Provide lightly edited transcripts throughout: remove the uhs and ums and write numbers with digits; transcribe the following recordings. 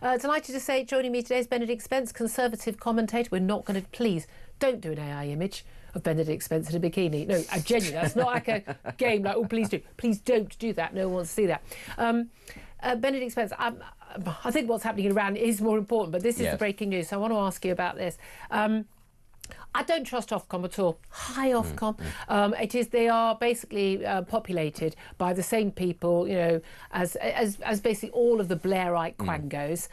Delighted to say, joining me today is Benedict Spence, Conservative commentator. We're not going to, please, don't do an AI image of Benedict Spence in a bikini. No, genuinely, that's not like a game like, oh, please do. Please don't do that. No one wants to see that. Benedict Spence, I think what's happening in Iran is more important, but this is the breaking news, so I want to ask you about this. I don't trust Ofcom at all. Hi, Ofcom. They are basically populated by the same people, you know, as basically all of the Blairite quangos.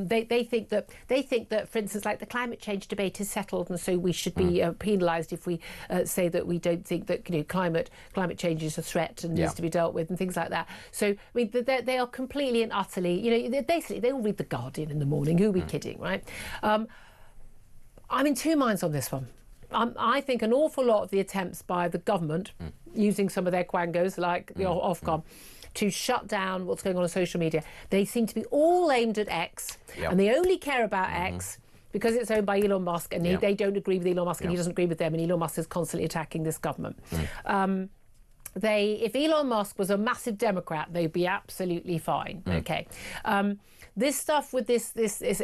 They think that, for instance, like the climate change debate is settled, and so we should be penalised if we say that we don't think that, you know, climate change is a threat and needs to be dealt with and things like that. So I mean, they are completely and utterly, you know, basically they all read The Guardian in the morning. Who are we kidding, right? I'm in two minds on this one. I think an awful lot of the attempts by the government, using some of their quangos like the Ofcom, to shut down what's going on social media, they seem to be all aimed at X, and they only care about X because it's owned by Elon Musk, and they don't agree with Elon Musk, and he doesn't agree with them, and Elon Musk is constantly attacking this government. If Elon Musk was a massive Democrat, they'd be absolutely fine. Okay. This stuff with this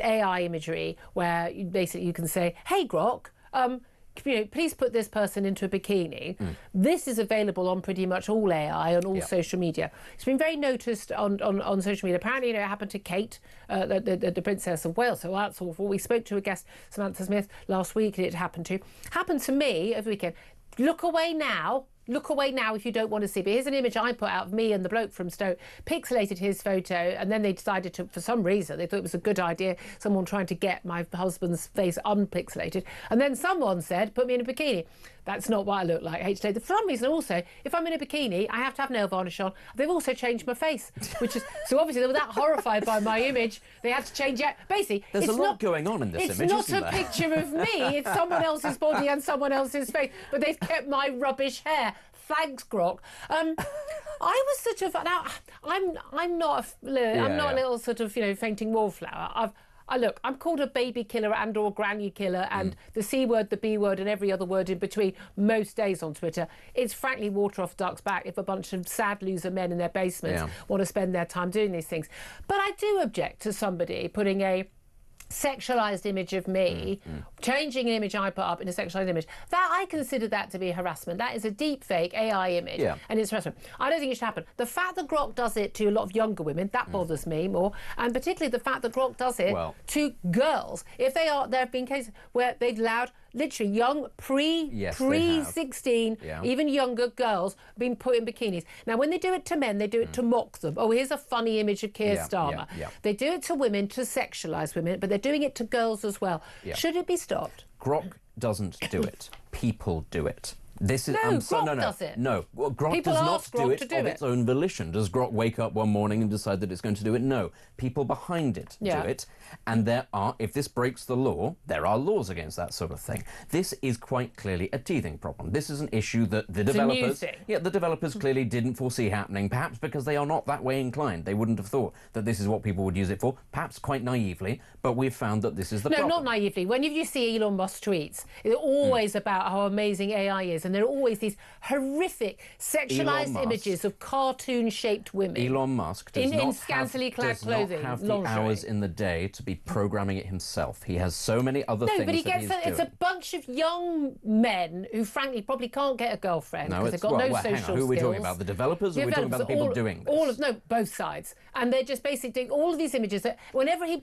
AI imagery, where you can say, "Hey, Grok, you know, please put this person into a bikini." This is available on pretty much all AI on all social media. It's been very noticed on social media. Apparently, you know, it happened to Kate, the Princess of Wales. So that's awful. We spoke to a guest, Samantha Smith, last week, and it happened to me over the weekend. Look away now. Look away now if you don't want to see. But here's an image I put out of me and the bloke from Stoke, pixelated his photo, and then they decided to, for some reason, they thought it was a good idea, someone trying to get my husband's face unpixelated. And then someone said, put me in a bikini. That's not what I look like, I hate to say. For some reason also, if I'm in a bikini, I have to have nail varnish on. They've also changed my face, which is, so obviously they were that horrified by my image, they had to change it. Basically, there's a lot going on in this image, It's not a picture of me, it's someone else's body and someone else's face, but they've kept my rubbish hair. Thanks, Grok. I was sort of, now, I'm not a little sort of, you know, fainting wallflower. Look, I'm called a baby killer and or granny killer and the C word, the B word and every other word in between most days on Twitter. It's frankly water off duck's back if a bunch of sad loser men in their basements want to spend their time doing these things. But I do object to somebody putting a sexualised image of me, changing an image I put up in a sexualised image. That, I consider that to be harassment. That is a deep fake AI image, and it's harassment. I don't think it should happen. The fact that Grok does it to a lot of younger women, that bothers me more, and particularly the fact that Grok does it to girls. If there have been cases where they've allowed literally young pre-16, even younger girls being put in bikinis. Now, when they do it to men, they do it to mock them. Oh, here's a funny image of Keir Starmer. They do it to women to sexualise women, but they're doing it to girls as well. Should it be stopped? Grok doesn't do it. People do it. This is Grok does it. No, well, Grok People does not ask do Grok it to do of it. its own volition. Does Grok wake up one morning and decide that it's going to do it? No. People behind it do it. And there are, if this breaks the law, there are laws against that sort of thing. This is quite clearly a teething problem. This is an issue that the developers clearly didn't foresee happening, perhaps because they are not that way inclined. They wouldn't have thought that this is what people would use it for, perhaps quite naively, but we've found that this is the problem. No, not naively. When you see Elon Musk tweets, it's always about how amazing AI is, and there are always these horrific sexualised images of cartoon-shaped women. Elon Musk does in scantily clad clothing, not have the hours in the day to be programming it himself. He has so many other things but it's a bunch of young men who frankly probably can't get a girlgirlfriend because they've got no social skills. Who are we talking about? The developers, or are we talking about the people doing this? Both sides. And they're just basically doing all of these images that whenever he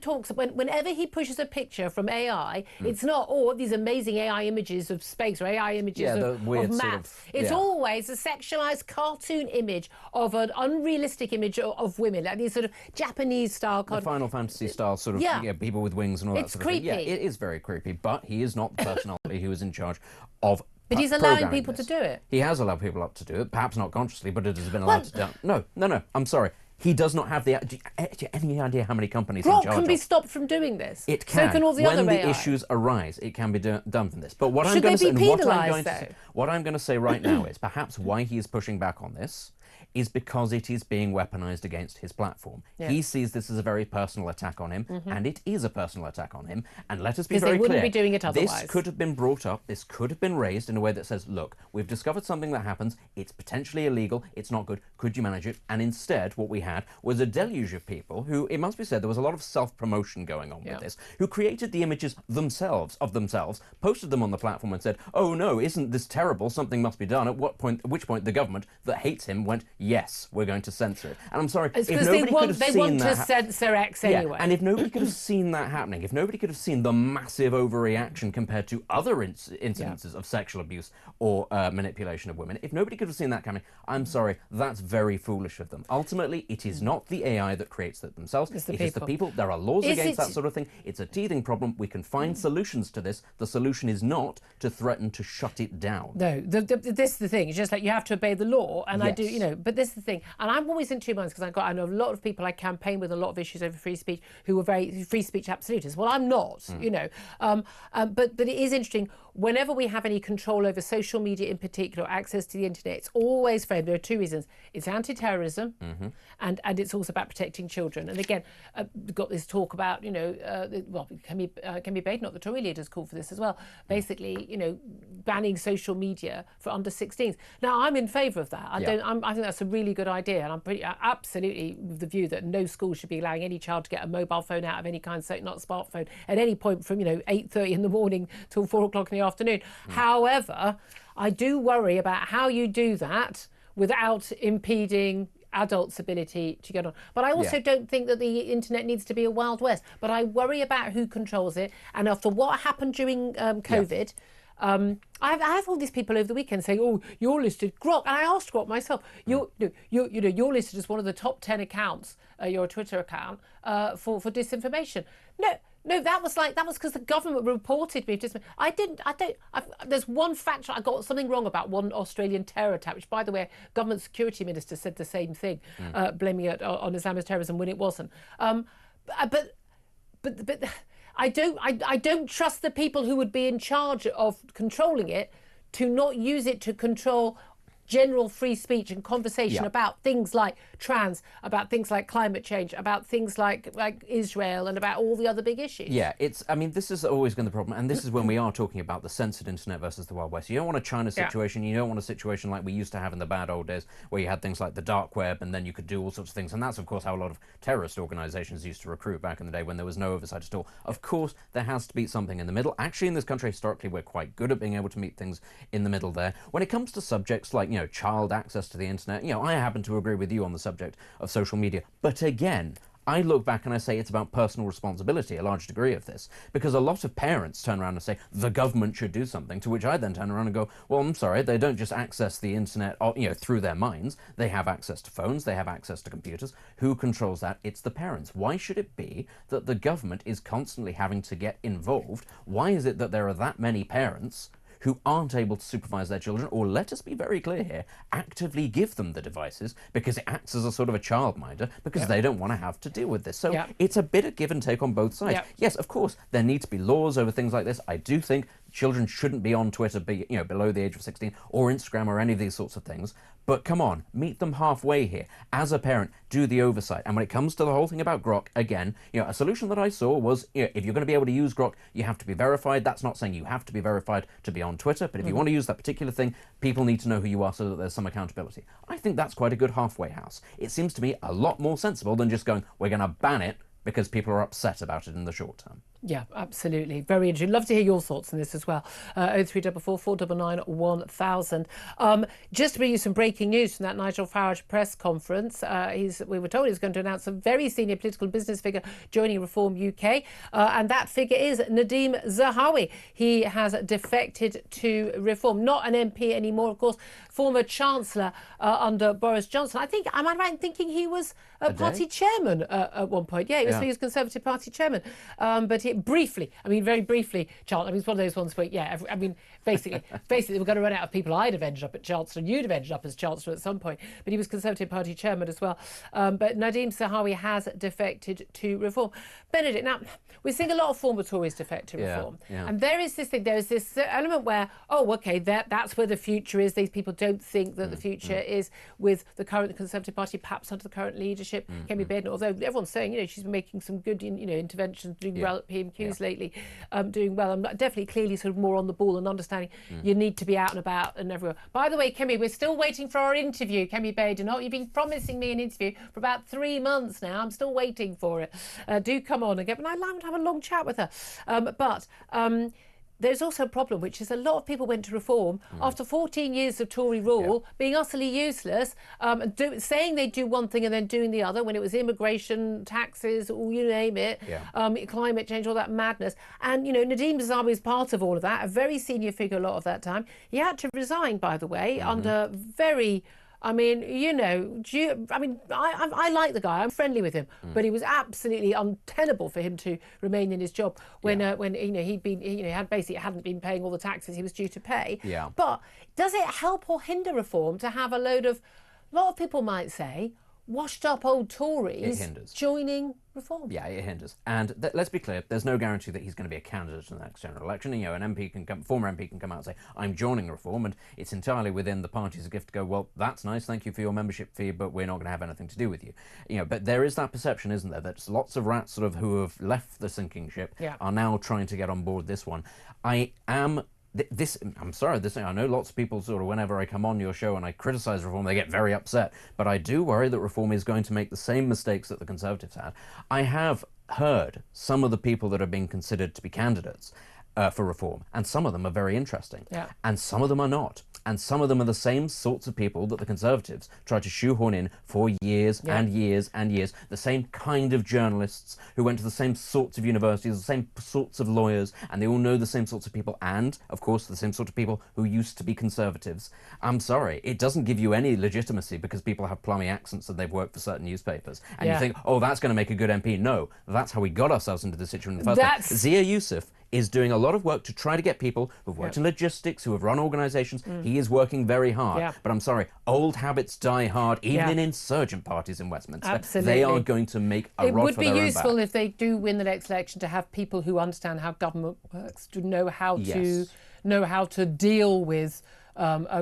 pushes a picture from AI, it's not, these amazing AI images of space or AI images of maps. It's always a sexualised cartoon image of an unrealistic image of women, like these sort of Japanese style. The Final Fantasy style sort of people with wings and all that sort of thing. Yeah, it is very creepy, but he is not the personality who is in charge of But he's allowing people to do it. He has allowed people up to do it, perhaps not consciously, but it has been allowed to do it. No, I'm sorry. He does not have any idea how many companies in charge of. Grok can be stopped from doing this. It can. So can all the other AI. When the issues arise, it can be done from this. But what Should I'm going they to be say, penalised, though? what I'm going to say right now is perhaps why he is pushing back on this is because it is being weaponized against his platform. Yeah. He sees this as a very personal attack on him, and it is a personal attack on him. And let us be very clear. Because they wouldn't be doing it otherwise. This could have been brought up, this could have been raised in a way that says, look, we've discovered something that happens, it's potentially illegal, it's not good, could you manage it? And instead, what we had was a deluge of people who, it must be said, there was a lot of self-promotion going on with this, who created the images themselves, posted them on the platform and said, oh no, isn't this terrible, something must be done. At which point the government that hates him went, yes, we're going to censor it. And I'm sorry, it's if nobody could have seen that... They want to censor X anyway. And if nobody could have seen that happening, if nobody could have seen the massive overreaction compared to other incidences of sexual abuse or manipulation of women, if nobody could have seen that coming, I'm sorry, that's very foolish of them. Ultimately, it is not the AI that creates that themselves. It is the people. There are laws against that sort of thing. It's a teething problem. We can find solutions to this. The solution is not to threaten to shut it down. No, this is the thing. It's just like you have to obey the law, and I do, you know. But this is the thing, and I'm always in two minds because I know a lot of people I campaign with a lot of issues over free speech who are very free speech absolutists. Well, I'm not, you know. But it is interesting. Whenever we have any control over social media in particular, access to the internet, it's always framed. There are two reasons. It's anti-terrorism, and it's also about protecting children. And again, we've got this talk about, you know, well, can be paid, not the Tory leaders called for this as well. Basically, you know, banning social media for under 16s. Now, I'm in favour of that. I think that's a really good idea, and I'm absolutely with the view that no school should be allowing any child to get a mobile phone out of any kind, certainly not a smartphone, at any point from, you know, 8:30 in the morning till 4 o'clock in the afternoon. However, I do worry about how you do that without impeding adults' ability to get on. But I also don't think that the internet needs to be a Wild West. But I worry about who controls it. And after what happened during COVID, I have all these people over the weekend saying, "Oh, you're listed, Grok," and I asked Grok myself. You're listed as one of the top 10 accounts, your Twitter account, for disinformation. No, that was because the government reported me. There's one fact I got something wrong about one Australian terror attack, which, by the way, government security minister said the same thing, blaming it on Islamist terrorism when it wasn't. But I don't trust the people who would be in charge of controlling it to not use it to control general free speech and conversation about things like trans, about things like climate change, about things like Israel, and about all the other big issues. Yeah, I mean, this is always been the problem, and this is when we are talking about the censored internet versus the Wild West. You don't want a China situation, you don't want a situation like we used to have in the bad old days, where you had things like the dark web, and then you could do all sorts of things, and that's, of course, how a lot of terrorist organisations used to recruit back in the day when there was no oversight at all. Of course, there has to be something in the middle. Actually, in this country, historically, we're quite good at being able to meet things in the middle there. When it comes to subjects like, you know, child access to the internet, you know, I happen to agree with you on the subject of social media. But again, I look back and I say it's about personal responsibility, a large degree of this, because a lot of parents turn around and say, the government should do something, to which I then turn around and go, well, I'm sorry, they don't just access the internet, you know, through their minds. They have access to phones, they have access to computers. Who controls that? It's the parents. Why should it be that the government is constantly having to get involved? Why is it that there are that many parents who aren't able to supervise their children, or, let us be very clear here, actively give them the devices because it acts as a sort of a childminder, because they don't want to have to deal with this. So it's a bit of give and take on both sides. Yes, of course, there need to be laws over things like this. I do think children shouldn't be on Twitter, below the age of 16, or Instagram, or any of these sorts of things. But come on, meet them halfway here. As a parent, do the oversight. And when it comes to the whole thing about Grok, again, you know, a solution that I saw was, you know, if you're going to be able to use Grok, you have to be verified. That's not saying you have to be verified to be on Twitter, but if you want to use that particular thing, people need to know who you are so that there's some accountability. I think that's quite a good halfway house. It seems to me a lot more sensible than just going, we're going to ban it because people are upset about it in the short term. Yeah, absolutely. Very interesting. Love to hear your thoughts on this as well. 0344 499 1000. Just to bring you some breaking news from that Nigel Farage press conference. We were told he's going to announce a very senior political business figure joining Reform UK. And that figure is Nadim Zahawi. He has defected to Reform. Not an MP anymore, of course. Former Chancellor under Boris Johnson. Am I right in thinking he was a party chairman at one point? Yeah, he was Conservative Party chairman. But party briefly. I mean, very briefly, Chancellor. I mean, it's one of those ones where, yeah, I mean, basically, we're going to run out of people. I'd have ended up at Chancellor, and you'd have ended up as Chancellor at some point. But he was Conservative Party chairman as well. But Nadim Zahawi has defected to Reform. Benedict, now, we're seeing a lot of former Tories defect to Reform. And there is this thing, there is this element where, oh, OK, that's where the future is. These people don't think that the future is with the current Conservative Party, perhaps under the current leadership. Kemi Baden, although everyone's saying, you know, she's been making some good, you know, interventions, doing well at PMQs lately, doing well. I'm definitely clearly sort of more on the ball and understanding you need to be out and about and everywhere. By the way, Kemi, we're still waiting for our interview, Kemi Baden. Oh, you've been promising me an interview for about 3 months now. I'm still waiting for it. Do come on again. But I'd like to have a long chat with her. There's also a problem, which is a lot of people went to Reform after 14 years of Tory rule, being utterly useless, saying they do one thing and then doing the other, when it was immigration, taxes, you name it, climate change, all that madness. And, you know, Nadim Zahawi is part of all of that, a very senior figure a lot of that time. He had to resign, by the way, under very... I mean, you know, I like the guy. I'm friendly with him, but it was absolutely untenable for him to remain in his job when you know hadn't been paying all the taxes he was due to pay. But does it help or hinder Reform to have a lot of people might say, washed up old Tories joining Reform? Yeah, it hinders. And let's be clear, there's no guarantee that he's going to be a candidate in the next general election. You know, an former MP can come out and say, I'm joining Reform, and it's entirely within the party's gift to go, well, that's nice, thank you for your membership fee, but we're not going to have anything to do with you. You know, but there is that perception, isn't there, that lots of rats sort of who have left the sinking ship are now trying to get on board this one. I'm sorry, I know lots of people sort of, whenever I come on your show and I criticise Reform, they get very upset. But I do worry that Reform is going to make the same mistakes that the Conservatives had. I have heard some of the people that are being considered to be candidates for Reform, and some of them are very interesting, and some of them are not. And some of them are the same sorts of people that the Conservatives tried to shoehorn in for years and years and years. The same kind of journalists who went to the same sorts of universities, the same sorts of lawyers, and they all know the same sorts of people, and, of course, the same sort of people who used to be Conservatives. I'm sorry, it doesn't give you any legitimacy because people have plummy accents and they've worked for certain newspapers. And you think, oh, that's going to make a good MP. No, that's how we got ourselves into this situation in the first place. Zia Youssef is doing a lot of work to try to get people who've worked in logistics, who have run organisations. He is working very hard. But I'm sorry, old habits die hard, even in insurgent parties in Westminster. Absolutely. They are going to make a rod for their own back. It would be useful if they do win the next election to have people who understand how government works, to know how to deal with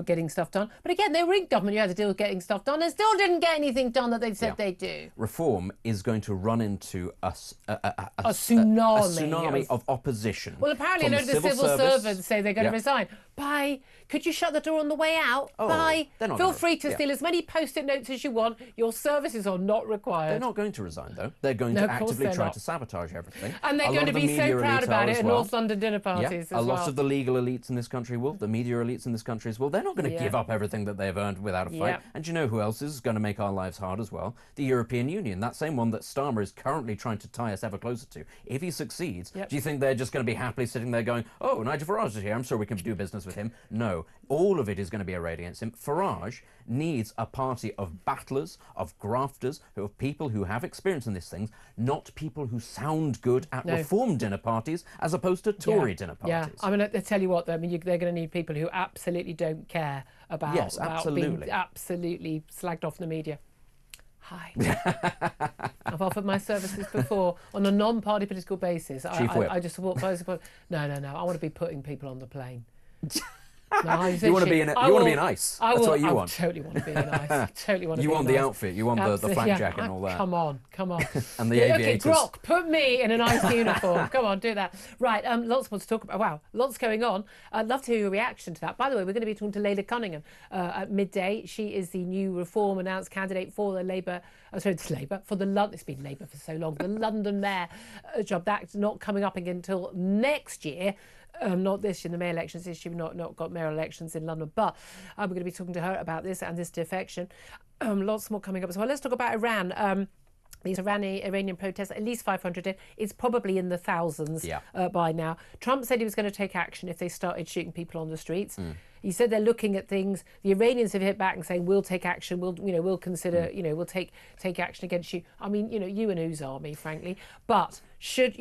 getting stuff done. But again, they were in government, you had to deal with getting stuff done. They still didn't get anything done that they said they'd do. Reform is going to run into a tsunami of opposition. Well, apparently a load of the civil servants say they're going to resign. Bye. Could you shut the door on the way out? Bye. Feel free to steal as many post-it notes as you want. Your services are not required. They're not going to resign, though. They're going to actively try to sabotage everything. And they're going to be so proud about it at North London dinner parties as well. A lot of the legal elites in this country will, the media elites in this country as well. They're not going to give up everything that they've earned without a fight. And do you know who else is going to make our lives hard as well? The European Union, that same one that Starmer is currently trying to tie us ever closer to. If he succeeds, do you think they're just going to be happily sitting there going, oh, Nigel Farage is here, I'm sure we can do business with him? No. All of it is going to be arrayed against him. Farage needs a party of battlers, of grafters, of people who have experience in these things, not people who sound good at Reform dinner parties as opposed to Tory dinner parties. I mean, I tell you what, I mean, they're going to need people who absolutely don't care about, being absolutely slagged off in the media. Hi. I've offered my services before on a non-party political basis. I just support. No. I want to be putting people on the plane. No, you want to be in ice. That's what you want. I totally want to be in ice. I totally want to you be want in the ice. outfit. You want the flak jacket and all that. Come on. And the aviators. Okay, Grok, put me in an ice uniform. Come on, do that. Right, lots more to talk about. Wow, lots going on. I'd love to hear your reaction to that. By the way, we're going to be talking to Leila Cunningham at midday. She is the new Reform announced candidate for the Labour. It's been Labour for so long. The London Mayor job. That's not coming up again until next year. Not this year, the May elections this year. We've not got mayor elections in London, but we're going to be talking to her about this and this defection. Lots more coming up as well. Let's talk about Iran. These Iranian protests, at least 500 in. It's probably in the thousands by now. Trump said he was going to take action if they started shooting people on the streets. He said they're looking at things. The Iranians have hit back and saying we'll take action. We'll consider. We'll take action against you. I mean, you and whose army, frankly. But should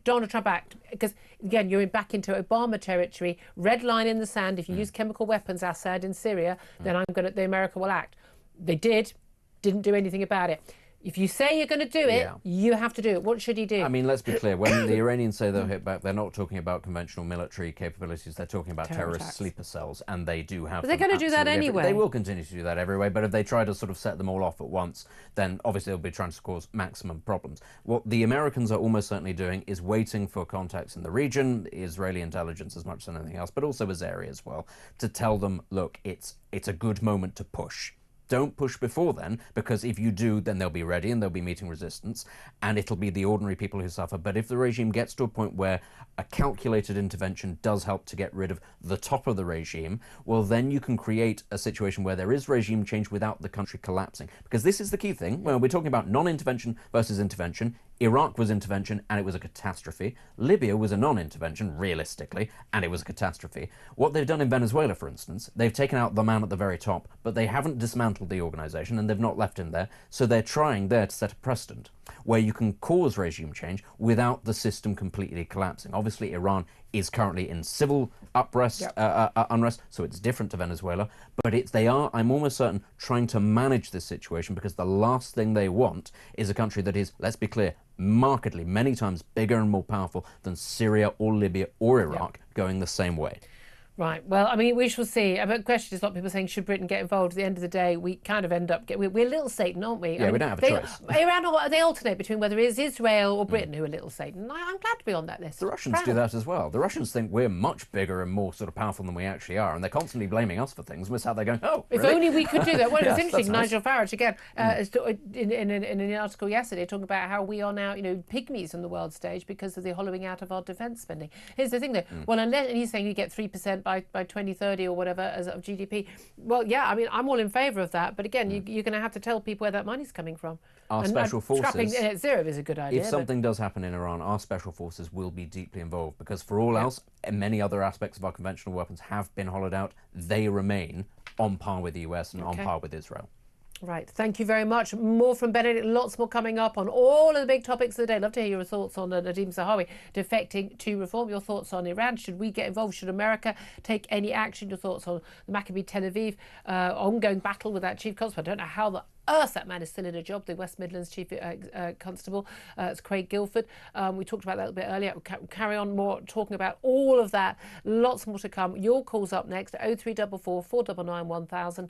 Donald Trump act? Because again, you're back into Obama territory. Red line in the sand. If you use chemical weapons, Assad in Syria, then the America will act. They didn't do anything about it. If you say you're going to do it, you have to do it. What should he do? I mean, let's be clear. When the Iranians say they'll hit back, they're not talking about conventional military capabilities. They're talking about terrorist sleeper cells, and they do have. But they're going to do that anyway. They will continue to do that every way. But if they try to sort of set them all off at once, then obviously they'll be trying to cause maximum problems. What the Americans are almost certainly doing is waiting for contacts in the region, Israeli intelligence as much as anything else, but also Azeri as well, to tell them, look, it's a good moment to push. Don't push before then, because if you do, then they'll be ready and they'll be meeting resistance, and it'll be the ordinary people who suffer. But if the regime gets to a point where a calculated intervention does help to get rid of the top of the regime, well, then you can create a situation where there is regime change without the country collapsing. Because this is the key thing. When we're talking about non-intervention versus intervention, Iraq was intervention and it was a catastrophe. Libya was a non-intervention, realistically, and it was a catastrophe. What they've done in Venezuela, for instance, they've taken out the man at the very top, but they haven't dismantled the organization and they've not left him there. So they're trying there to set a precedent where you can cause regime change without the system completely collapsing. Obviously, Iran is currently in civil unrest, so it's different to Venezuela, but they are, I'm almost certain, trying to manage this situation, because the last thing they want is a country that is, let's be clear, markedly many times bigger and more powerful than Syria or Libya or Iraq going the same way. Right. Well, I mean, we shall see. But the question is, a lot of people saying, should Britain get involved? At the end of the day, we kind of end up we're little Satan, aren't we? Yeah, I mean, we don't have a choice. Iran, they alternate between whether it's Israel or Britain who are little Satan. I'm glad to be on that list. The Russians do that as well. The Russians think we're much bigger and more sort of powerful than we actually are, and they're constantly blaming us for things. We're sat there going, oh, if really? only we could do that. Well, it's interesting. Nice. Nigel Farage again in an article yesterday talking about how we are now, pygmies on the world stage because of the hollowing out of our defence spending. Here's the thing, though. Well, and he's saying you get 3% by 2030 or whatever as of GDP. Well, yeah, I mean, I'm all in favour of that, but again, you're going to have to tell people where that money's coming from. Our special forces, scrapping net zero is a good idea. If something does happen in Iran, our special forces will be deeply involved, because for all else, many other aspects of our conventional weapons have been hollowed out. They remain on par with the US and on par with Israel. Right, thank you very much. More from Benedict, lots more coming up on all of the big topics of the day. Love to hear your thoughts on Nadim Zahawi defecting to reform. Your thoughts on Iran. Should we get involved? Should America take any action? Your thoughts on the Maccabi Tel Aviv ongoing battle with that chief constable. I don't know how the earth that man is still in a job, the West Midlands chief constable. It's Craig Guilford. We talked about that a little bit earlier. We'll carry on more talking about all of that. Lots more to come. Your call's up next, 0344 499 1000.